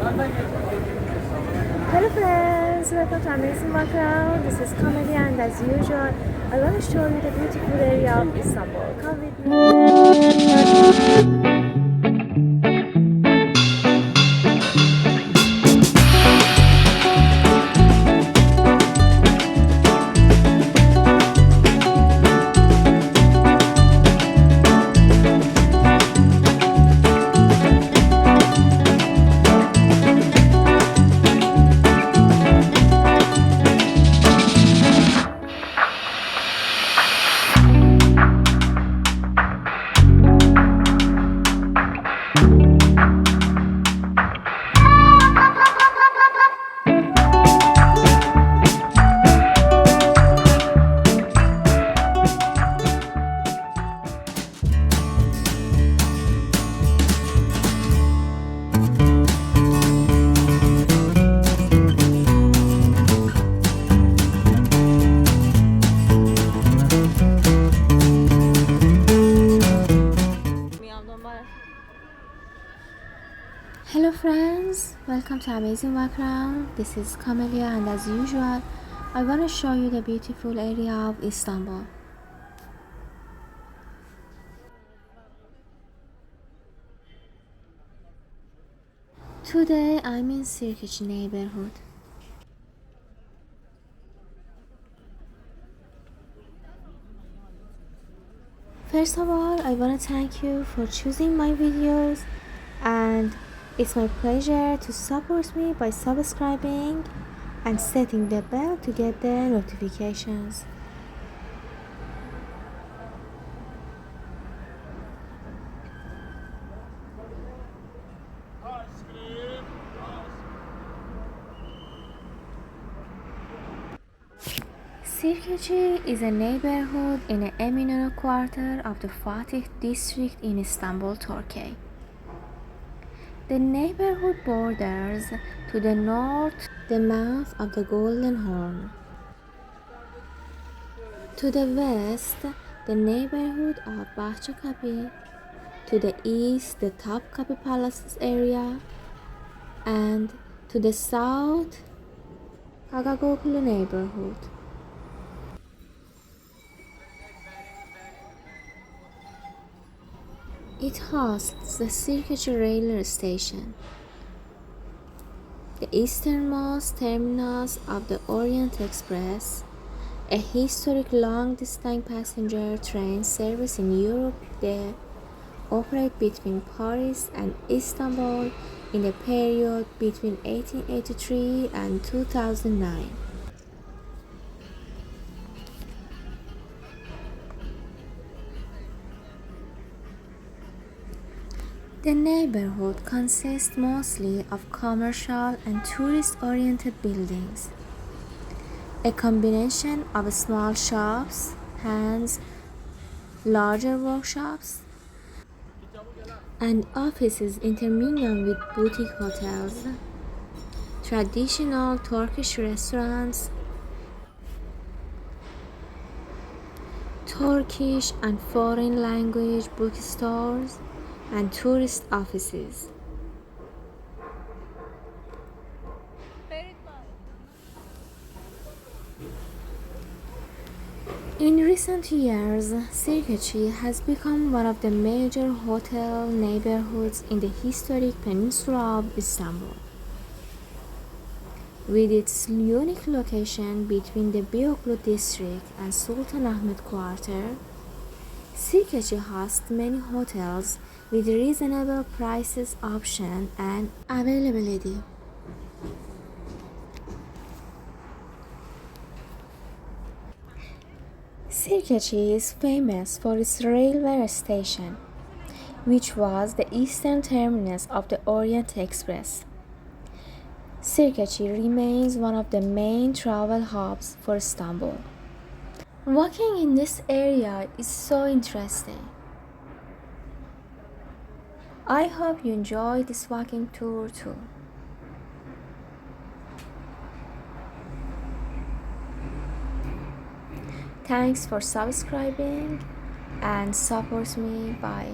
Hello friends, welcome to Amazing Background. This is Comedy and as usual, I want to show you the beautiful area of Istanbul. Come with me. Hello friends, welcome to Amazing Background. This is Camelia and as usual, I want to show you the beautiful area of Istanbul. Today I'm in Sirkeci neighborhood. First of all, I want to thank you for choosing my videos, and it's my pleasure to support me by subscribing and setting the bell to get the notifications. Sirkeci is a neighborhood in the Eminonu quarter of the Fatih district in Istanbul, Turkey. The neighborhood borders to the north the mouth of the Golden Horn. To the west, the neighborhood of Bahçekapi. To the east, the Topkapi Palaces area. And to the south, Kagagoglu neighborhood. It hosts the Sirkeci railway station, the easternmost terminus of the Orient Express, a historic long-distance passenger train service in Europe that operated between Paris and Istanbul in the period between 1883 and 2009. The neighborhood consists mostly of commercial and tourist-oriented buildings, a combination of small shops, hands, larger workshops, and offices intermingled with boutique hotels, traditional Turkish restaurants, Turkish and foreign language bookstores, and tourist offices. In recent years, Sirkeci has become one of the major hotel neighborhoods in the historic peninsula of Istanbul. With its unique location between the Beyoğlu district and Sultanahmet quarter, Sirkeci hosts many hotels with reasonable prices, option, and availability. Sirkeci is famous for its railway station, which was the eastern terminus of the Orient Express. Sirkeci remains one of the main travel hubs for Istanbul. Walking in this area is so interesting. I hope you enjoy this walking tour too. Thanks for subscribing and support me by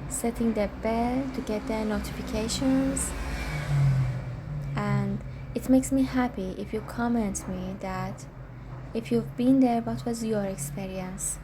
setting the bell to get the notifications. It makes me happy if you comment me that if you've been there, what was your experience?